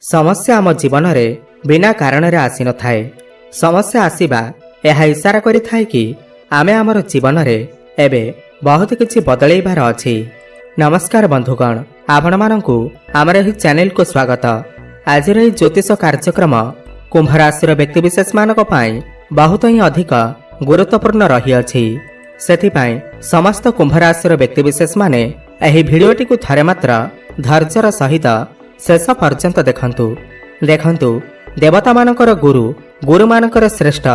समस्या आम जीवन में बिना कारण आसी न थाए। समस्या आसवा यह इशारा करि थाए कि आमे आमर जीवन में एबे बहुत किछि बदलैबार अछि। नमस्कार बंधुगण, आपण माननकु आमर एही चैनल को स्वागत। आज ज्योतिष कार्यक्रम कुंभ राशि व्यक्तिविशेष मानक पई बहुत ही अधिक गुरुत्वपूर्ण रही अछि। सेथिपई समस्त कुंभ राशि व्यक्तिविशेष माने एही भिडियोटी को थरे मात्र धैर्यर सहित शेष पर्यंत देखंतु देवता मानकर गुरु मानकर श्रेष्ठ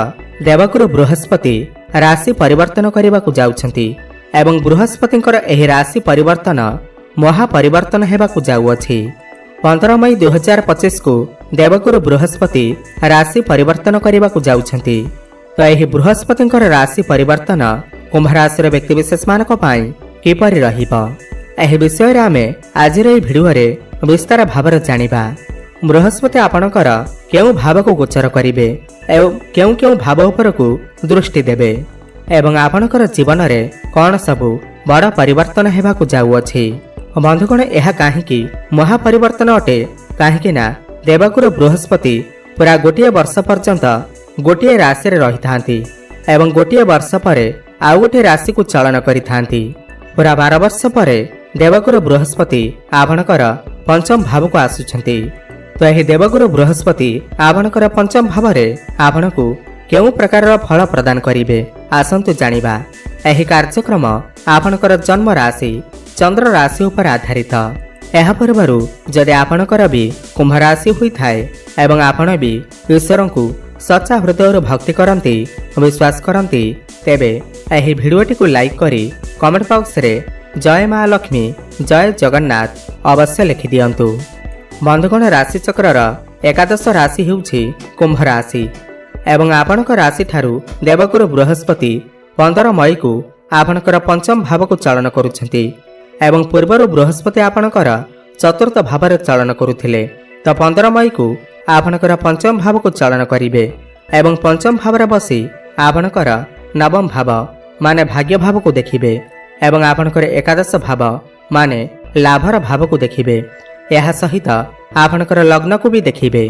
देवगुरु बृहस्पति राशि परिवर्तन करने को जाउछंती एवं बृहस्पतिंकर एही राशि परिवर्तन महापरिवर्तन हेबाकु जाउअछि। 15 मई 2025 को देवगुरु बृहस्पति राशि परिवर्तन करने को जाउछंती। तो एही बृहस्पतिंकर राशि परिवर्तन कुंभ राशि व्यक्तिविशेष मानक पई किपरि रहिबो एही विषय रे आमे आज रे भिडियो रे विस्तार भाव जानिबा। बृहस्पति आपणकर केउ भाव को गोचर करिवे एवं केउ भाव उपर को दृष्टि देबे एवं आपणकर जीवन रे कौन सबु बड़ परिवर्तन हेबाकु जाउअछि। बंधुगण, यह काहेकि महापरिवर्तन अटे काहेकि ना देवगुरु बृहस्पति पूरा गोटे वर्ष पर्यंत गोटे राशि रे रहिथांती एवं गोटे वर्ष परे आउ गोटे राशि को चलन करिथांती। पूरा 12 वर्ष परे देवगुरु बृहस्पति आपणकर पंचम भाव को आसुछंती। तो यह देवगुरु बृहस्पति आपणकर पंचम भाव रे आपणकु केउ प्रकार फल प्रदान करिवे आसंतु जानिबा। एही कार्यक्रम आपणकर जन्म राशि चंद्र राशि उपर आधारित। एहा पूर्वरु जदि आपणकर भी कुंभ राशि होई थाए एवं आपण भी ईश्वर को सच्चा हृदय भक्ति करंती विश्वास करंती तेबे एही भिडियोटी को लाइक करी कमेंट बॉक्स रे जय मां लक्ष्मी जय जगन्नाथ अवश्य लिखि दियंतु। बंधुगण, राशि चक्रर एकादश राशि हेउछि कुंभ राशि एवं आपणक राशि ठारू देवगुरु बृहस्पति 15 मई को आपणकर पंचम भाव को चलन करुछंती एवं पूर्वरु बृहस्पति आपणकर चतुर्थ भाव रे चलन करुथिले। तो 15 मई को आपणकर पंचम भाव को चलन करिवे एवं पंचम भाव रे बसी आपणकर नवम भाव माने भाग्य भाव को देखिबे एवं आपणकर एकादश भाव माने लाभर भाव को देखिबे। यह सहित आपणकर लग्न को भी देखिबे।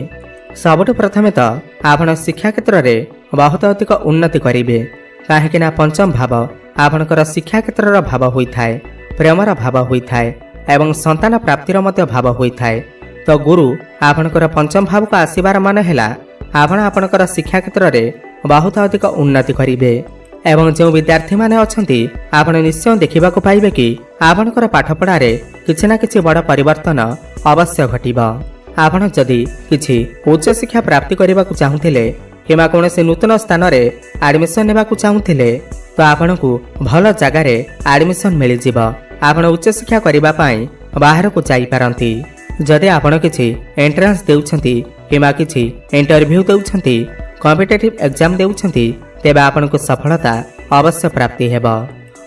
सबुठ प्रथमे तो आपण शिक्षा क्षेत्र में बहुत अधिक उन्नति करिवे काहेकि ना पंचम भाव आपणकर शिक्षा क्षेत्र भाव होइथाए, प्रेमर भाव होइथाए एवं संतान प्राप्तिर मध्य भाव होइथाए। तो गुरु आपणकर पंचम भाव को आसीबार मान हैला आपण आपणकर शिक्षा क्षेत्र में बहुत अधिक उन्नति करिवे एवं जो विद्यार्थी माने अछंती आपण निश्चय देखिबा को पाइबे कि आपणकर पाठपढ़ा रे किछि ना किछि बड़ परिवर्तन अवश्य घटिबा। आपण जदि किछि उच्च शिक्षा प्राप्ति करबा को चाहुथिले किमा कोनोसी नूतन स्थान रे एडमिशन नेबा को चाहुथिले तो आपणकु भल जगह रे एडमिशन मिलि जिवो। आपण उच्च शिक्षा करबा पई बाहर को जाई पारंती। जदि आपण किछि एंट्रेंस देउछंती किमा किछि इंटरव्यू देउछंती कॉम्पिटिटिव एग्जाम देउछंती तेबे आपनको सफलता अवश्य प्राप्ति हेबा।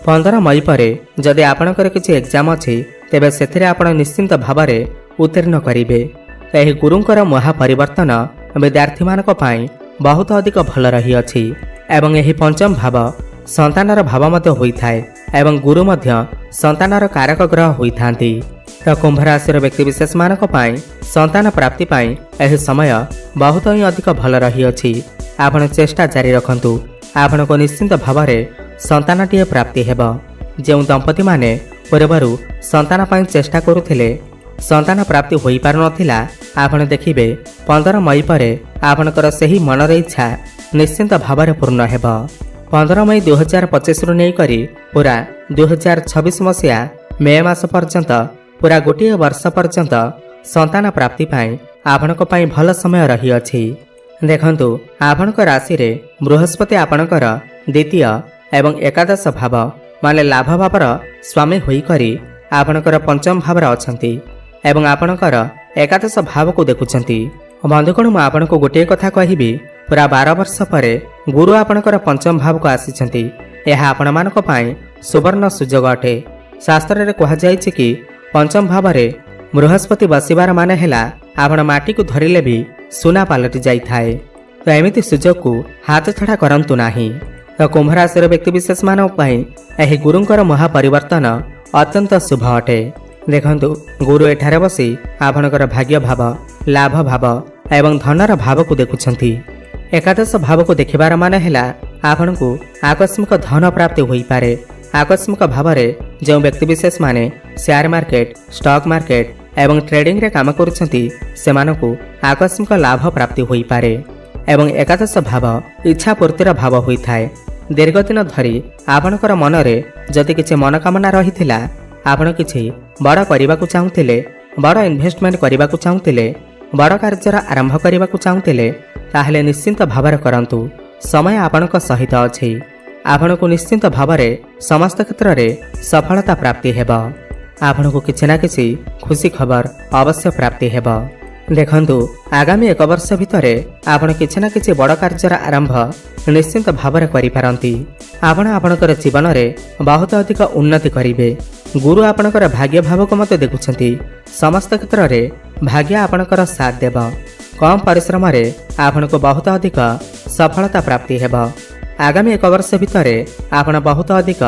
15 मई परे जदि आपणकर किछि एग्जाम अछि तेबे सेथिरे आपण निश्चिंत भाव रे उत्तीर्ण करिवे। एही गुरुंकर महापरिवर्तन विद्यार्थी मानक पई बहुत अधिक भल रही अछि एवं एही पंचम भाव संतानर भाव मध्य होइथाए एवं गुरु मध्य संतानर कारक ग्रह होइथांती। तो कुंभ राशि व्यक्ति विशेष मानक पई संतान प्राप्ति पई एही समय बहुत ही अधिक भल रही अछि। आपण चेष्टा जारी रखंतु, आपण को निश्चिंत भाव रे संतानटीए प्राप्ति हेबा। जेउ दंपति माने पूर्वरु संतान पई चेष्टा करुथिले संतान प्राप्ति होई पार नथिला आपण देखिबे 15 मई परे आपणकर सही मनर इच्छा निश्चिंत भाव रे पूर्ण हेबा। 15 मई 2025 रु नै करी पूरा 2026 मसिया मे मास पर्यंत पूरा गोटे वर्ष पर्यंत संतान प्राप्ति पई आपणक पई भल समय रही अछि। देखंतु आपणक राशि रे बृहस्पति आपणकर द्वितीय एवं एकादश भाव माने लाभ भावर स्वामी होई करी आपणकर पंचम भाव रे अछंती एवं आपणकर एकादश भाव को देखुछंती। बंधुगण, मु आपनको गोटे कथा कहिबी, पूरा 12 वर्ष परे गुरु आपणकर पंचम भाव को आसीछंती। यह आपण मानक पई सुवर्ण सुजोग अटे। शास्त्र रे कहा जायछि कि पंचम भाव रे बृहस्पति बसिबार माने हैला आपण माटी को धरिले भी सुना पालटि जाई थाए। तो एमिति सुजोग को हाथ छड़ा करंतु नाही। तो कुंभ राशि व्यक्ति विशेष मानक पई एही गुरुंकर महापरिवर्तन अत्यंत शुभ अटे। देखंतु गुरु एठारे बसी आपणकर भाग्य भाव ଲାଭ ଭାବ ଏବଂ ଧନର ଭାବକୁ ଦେଖୁଛନ୍ତି। ଏକାଦଶ ଭାବକୁ ଦେଖିବାର ମାନେ ହେଲା ଆପଣଙ୍କୁ ଆକସ୍ମିକ ଧନ ପ୍ରାପ୍ତି ହୋଇପାରେ। ଆକସ୍ମିକ ଭାବରେ ଯେଉଁ ବ୍ୟକ୍ତିବିଶେଷମାନେ ସେୟାର ମାର୍କେଟ, ଷ୍ଟକ୍ ମାର୍କେଟ ଏବଂ ଟ୍ରେଡିଂରେ କାମ କରୁଛନ୍ତି ସେମାନଙ୍କୁ ଆକସ୍ମିକ ଲାଭ ପ୍ରାପ୍ତି ହୋଇପାରେ। ଏବଂ ଏକାଦଶ ଭାବ ଇଚ୍ଛା ପୂର୍ତ୍ତିର ଭାବ ହୋଇଥାଏ। ଦୀର୍ଘଦିନ ଧରି ଆପଣଙ୍କର ମନରେ ଯଦି କିଛି ମନୋକାମନା ରହିଥିଲା, ଆପଣ କିଛି ବଡ଼ କରିବାକୁ ଚାହୁଁଥିଲେ, ବଡ଼ ଇନଭେଷ୍ଟମେଣ୍ଟ କରିବାକୁ ଚାହୁଁଥିଲେ, ବଡ଼ କାର୍ଯ୍ୟର ଆରମ୍ଭ କରିବାକୁ ଚାହୁଁଥିଲେ, ତାହେଲେ ନିଶ୍ଚିନ୍ତ ଭାବରେ କରନ୍ତୁ। ସମୟ ଆପଣଙ୍କ ସହିତ ଅଛି। ଆପଣଙ୍କୁ ନିଶ୍ଚିନ୍ତ ଭାବରେ ସମସ୍ତ କ୍ଷେତ୍ରରେ ସଫଳତା ପ୍ରାପ୍ତି ହେବ। ଆପଣଙ୍କୁ କିଛି ନା କିଛି ଖୁସି ଖବର ଅବଶ୍ୟ ପ୍ରାପ୍ତି ହେବ। ଦେଖନ୍ତୁ, ଆଗାମୀ 1 ବର୍ଷ ଭିତରେ ଆପଣ କିଛି ନା କିଛି ବଡ଼ କାର୍ଯ୍ୟର ଆରମ୍ଭ ନିଶ୍ଚିନ୍ତ ଭାବରେ କରିପାରନ୍ତି। ଆପଣ ଆପଣଙ୍କର ଜୀବନରେ ବହୁତ ଅଧିକ ଉନ୍ନତି କରିବେ। ଗୁରୁ ଆପଣଙ୍କର ଭାଗ୍ୟ ଭାବକୁ ମଧ୍ୟ ଦେଖୁଛନ୍ତି। ସମସ୍ତ କ୍ଷେତ୍ରରେ ଭାଗ୍ୟ ଆପଣଙ୍କର ସାଥ ଦେବ। କମ୍ ପରିଶ୍ରମରେ ଆପଣଙ୍କୁ ବହୁତ ଅଧିକ ସଫଳତା ପ୍ରାପ୍ତି ହେବ। ଆଗାମୀ 1 ବର୍ଷ ଭିତରେ ଆପଣ ବହୁତ ଅଧିକ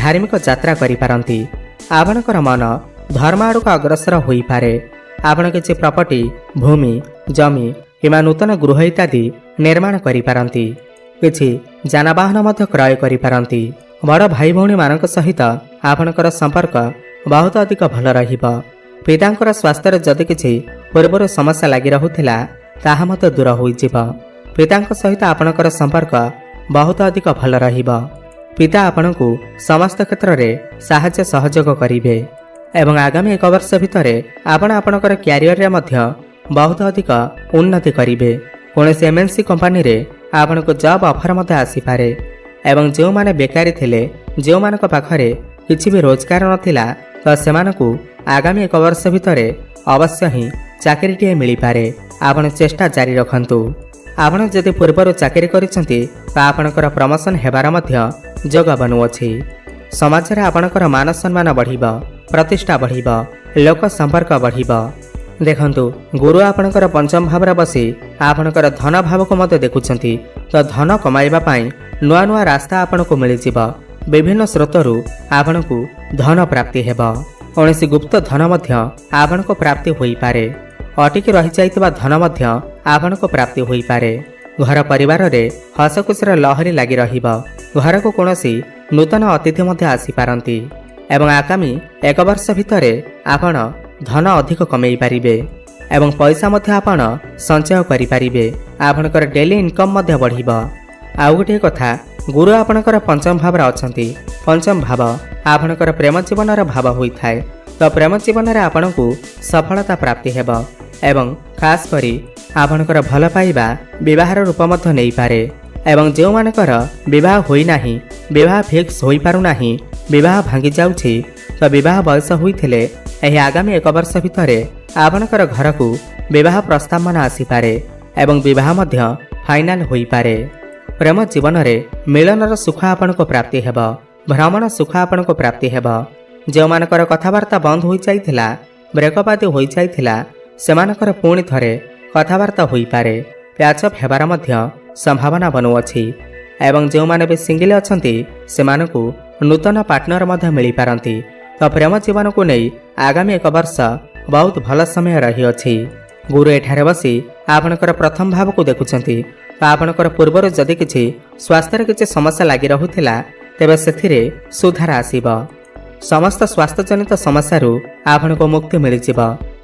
ଧାର୍ମିକ ଯାତ୍ରା କରିପାରନ୍ତି। ଆପଣଙ୍କର ମନ ଧର୍ମ ଆଡ଼କୁ ଅଗ୍ରସର ହୋଇପାରେ। ଆପଣ କିଛି ପ୍ରପର୍ଟି, ଭୂମି, ଜମି କିମ୍ବା ନୂତନ ଗୃହ ଇତ୍ୟାଦି ନିର୍ମାଣ କରିପାରନ୍ତି। କିଛି ଯାନବାହନ ମଧ୍ୟ କ୍ରୟ କରିପାରନ୍ତି। ବଡ଼ ଭାଇ ଭଉଣୀମାନଙ୍କ ସହିତ ଆପଣଙ୍କର ସମ୍ପର୍କ ବହୁତ ଅଧିକ ଭଲ ରହିବ। ପିତାଙ୍କର ସ୍ୱାସ୍ଥ୍ୟରେ ଯଦି କିଛି ପୂର୍ବରୁ ସମସ୍ୟା ଲାଗି ରହୁଥିଲା, ତାହା ମଧ୍ୟ ଦୂର ହୋଇଯିବ। ପିତାଙ୍କ ସହିତ ଆପଣଙ୍କର ସମ୍ପର୍କ ବହୁତ ଅଧିକ ଭଲ ରହିବ। ପିତା ଆପଣଙ୍କୁ ସମସ୍ତ କ୍ଷେତ୍ରରେ ସାହାଯ୍ୟ ସହଯୋଗ କରିବେ। ଏବଂ ଆଗାମୀ 1 ବର୍ଷ ଭିତରେ ଆପଣ ଆପଣଙ୍କର କ୍ୟାରିୟରରେ ମଧ୍ୟ ବହୁତ ଅଧିକ ଉନ୍ନତି କରିବେ। କୌଣସି MNC କମ୍ପାନୀରେ ଆପଣଙ୍କୁ ଜବ୍ ଅଫର୍ ମଧ୍ୟ ଆସିପାରେ। ଏବଂ ଯେଉଁମାନେ ବେକାରୀ ଥିଲେ, ଯେଉଁମାନଙ୍କ ପାଖରେ କିଛି ବି ରୋଜଗାର ନଥିଲା, ତ ସେମାନଙ୍କୁ ଆଗାମୀ 1 ବର୍ଷ ଭିତରେ ଅବଶ୍ୟ ହିଁ ଚାକିରିଟିଏ ମିଳିପାରେ। ଆପଣ ଚେଷ୍ଟା ଜାରି ରଖନ୍ତୁ। ଆପଣ ଯଦି ପୂର୍ବରୁ ଚାକିରି କରିଛନ୍ତି, ତ ଆପଣଙ୍କର ପ୍ରମୋସନ୍ ହେବାର ମଧ୍ୟ ଯୋଗ ବନୁଅଛି। ସମାଜରେ ଆପଣଙ୍କର ମାନ ସମ୍ମାନ ବଢ଼ିବ, ପ୍ରତିଷ୍ଠା ବଢ଼ିବ, ଲୋକ ସମ୍ପର୍କ ବଢ଼ିବ। ଦେଖନ୍ତୁ, ଗୁରୁ ଆପଣଙ୍କର ପଞ୍ଚମ ଭାବରେ ବସି ଆପଣଙ୍କର ଧନ ଭାବକୁ ମଧ୍ୟ ଦେଖୁଛନ୍ତି। ତ ଧନ କମାଇବା ପାଇଁ ନୂଆ ନୂଆ ରାସ୍ତା ଆପଣଙ୍କୁ ମିଳିଯିବ। ବିଭିନ୍ନ ସ୍ରୋତରୁ ଆପଣଙ୍କୁ ଧନ ପ୍ରାପ୍ତି ହେବ। କୌଣସି ଗୁପ୍ତ ଧନ ମଧ୍ୟ ଆପଣଙ୍କୁ ପ୍ରାପ୍ତି ହୋଇପାରେ। ଅଟିକି ରହିଯାଇଥିବା ଧନ ମଧ୍ୟ ଆପଣଙ୍କୁ ପ୍ରାପ୍ତି ହୋଇପାରେ। ଘର ପରିବାରରେ ହସଖୁସିର ଲହରୀ ଲାଗି ରହିବ। ଘରକୁ କୌଣସି ନୂତନ ଅତିଥି ମଧ୍ୟ ଆସିପାରନ୍ତି। ଏବଂ ଆଗାମୀ 1 ବର୍ଷ ଭିତରେ ଆପଣ ଧନ ଅଧିକ କମେଇ ପାରିବେ ଏବଂ ପଇସା ମଧ୍ୟ ଆପଣ ସଞ୍ଚୟ କରିପାରିବେ। ଆପଣଙ୍କର ଡେଲି ଇନକମ୍ ମଧ୍ୟ ବଢ଼ିବ। ଆଉ ଗୋଟିଏ କଥା, ଗୁରୁ ଆପଣଙ୍କର ପଞ୍ଚମ ଭାବରେ ଅଛନ୍ତି। ପଞ୍ଚମ ଭାବ ଆପଣଙ୍କର ପ୍ରେମ ଜୀବନର ଭାବ ହୋଇଥାଏ। ତ ପ୍ରେମ ଜୀବନରେ ଆପଣଙ୍କୁ ସଫଳତା ପ୍ରାପ୍ତି ହେବ ଏବଂ ଖାସ୍ କରି ଆପଣଙ୍କର ଭଲ ପାଇବା ବିବାହର ରୂପ ମଧ୍ୟ ନେଇପାରେ। ଏବଂ ଯେଉଁମାନଙ୍କର ବିବାହ ହୋଇନାହିଁ, ବିବାହ ଫିକ୍ସ ହୋଇପାରୁନାହିଁ, ବିବାହ ଭାଙ୍ଗି ଯାଉଛି, ତ ବିବାହ ବୟସ ହୋଇଥିଲେ ଏହି ଆଗାମୀ 1 ବର୍ଷ ଭିତରେ ଆପଣଙ୍କର ଘରକୁ ବିବାହ ପ୍ରସ୍ତାବମାନ ଆସିପାରେ ଏବଂ ବିବାହ ମଧ୍ୟ ଫାଇନାଲ ହୋଇପାରେ। ପ୍ରେମ ଜୀବନରେ ମିଳନର ସୁଖ ଆପଣଙ୍କୁ ପ୍ରାପ୍ତି ହେବ। ଭ୍ରମଣ ସୁଖ ଆପଣଙ୍କୁ ପ୍ରାପ୍ତି ହେବ। ଯେଉଁମାନଙ୍କର କଥାବାର୍ତ୍ତା ବନ୍ଦ ହୋଇଯାଇଥିଲା, ବ୍ରେକଅପ୍ ଆଦି ହୋଇଯାଇଥିଲା, ସେମାନଙ୍କର ପୁଣି ଥରେ କଥାବାର୍ତ୍ତା ହୋଇପାରେ। ପ୍ୟାଚଅପ୍ ହେବାର ମଧ୍ୟ ସମ୍ଭାବନା ବନୁଅଛି। ଏବଂ ଯେଉଁମାନେ ବି ସିଙ୍ଗିଲ ଅଛନ୍ତି, ସେମାନଙ୍କୁ ନୂତନ ପାର୍ଟନର ମଧ୍ୟ ମିଳିପାରନ୍ତି। ତ ପ୍ରେମ ଜୀବନକୁ ନେଇ ଆଗାମୀ 1 ବର୍ଷ ବହୁତ ଭଲ ସମୟ ରହିଅଛି। ଗୁରୁ ଏଠାରେ ବସି ଆପଣଙ୍କର ପ୍ରଥମ ଭାବକୁ ଦେଖୁଛନ୍ତି। ତ ଆପଣଙ୍କର ପୂର୍ବରୁ ଯଦି କିଛି ସ୍ୱାସ୍ଥ୍ୟରେ କିଛି ସମସ୍ୟା ଲାଗି ରହୁଥିଲା, ତେବେ ସେଥିରେ ସୁଧାର ଆସିବ। ସମସ୍ତ ସ୍ୱାସ୍ଥ୍ୟଜନିତ ସମସ୍ୟାରୁ ଆପଣଙ୍କୁ ମୁକ୍ତି ମିଳିଯିବ।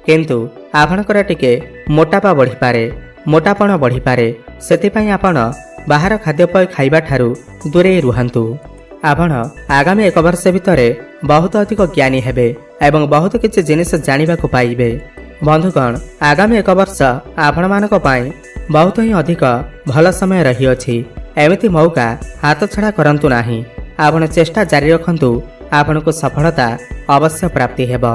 କିନ୍ତୁ ଆପଣଙ୍କର ଟିକେ ମୋଟାପା ବଢ଼ିପାରେ, ମୋଟାପଣ ବଢ଼ିପାରେ। ସେଥିପାଇଁ ଆପଣ ବାହାର ଖାଦ୍ୟପେୟ ଖାଇବା ଠାରୁ ଦୂରେଇ ରୁହନ୍ତୁ। ଆପଣ ଆଗାମୀ 1 ବର୍ଷ ଭିତରେ ବହୁତ ଅଧିକ ଜ୍ଞାନୀ ହେବେ ଏବଂ ବହୁତ କିଛି ଜିନିଷ ଜାଣିବାକୁ ପାଇବେ। ବନ୍ଧୁଗଣ, ଆଗାମୀ 1 ବର୍ଷ ଆପଣମାନଙ୍କ ପାଇଁ ବହୁତ ହିଁ ଅଧିକ ଭଲ ସମୟ ରହିଅଛି। ଏମିତି ମୌକା ହାତଛଡ଼ା କରନ୍ତୁ ନାହିଁ। ଆପଣ ଚେଷ୍ଟା ଜାରି ରଖନ୍ତୁ। ଆପଣଙ୍କୁ ସଫଳତା ଅବଶ୍ୟ ପ୍ରାପ୍ତି ହେବ।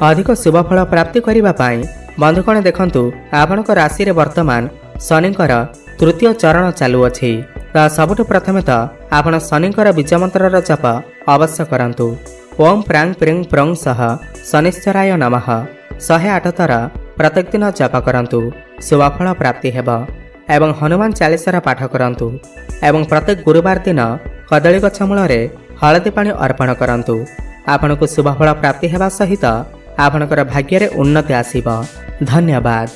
ଅଧିକ ଶୁଭଫଳ ପ୍ରାପ୍ତି କରିବା ପାଇଁ ବନ୍ଧୁଗଣ ଦେଖନ୍ତୁ, ଆପଣଙ୍କ ରାଶିରେ ବର୍ତ୍ତମାନ ଶନିଙ୍କର 3ୟ ଚରଣ ଚାଲୁଅଛି। ତ ସବୁଠୁ ପ୍ରଥମେ ତ ଆପଣ ଶନିଙ୍କର ବୀଜମନ୍ତ୍ରର ଜପ ଅବଶ୍ୟ କରନ୍ତୁ। ଓಂ ପ୍ରାଂ ପ୍ରିଂ ପ୍ରଂ ସହ ଶନିଶ୍ଚରାୟ ନମଃ 108 ଥର ପ୍ରତ୍ୟେକ ଦିନ ଜପ କରନ୍ତୁ। ଶୁଭଫଳ ପ୍ରାପ୍ତି ହେବ। ଏବଂ ହନୁମାନ ଚାଳିଶାର ପାଠ କରନ୍ତୁ। ଏବଂ ପ୍ରତ୍ୟେକ ଗୁରୁବାର ଦିନ କଦଳୀ ଗଛ ମୂଳରେ ହଳଦୀ ପାଣି ଅର୍ପଣ କରନ୍ତୁ। ଆପଣଙ୍କୁ ଶୁଭଫଳ ପ୍ରାପ୍ତି ହେବା ସହିତ ଆପଣଙ୍କର ଭାଗ୍ୟରେ ଉନ୍ନତି ଆସିବ। ଧନ୍ୟବାଦ।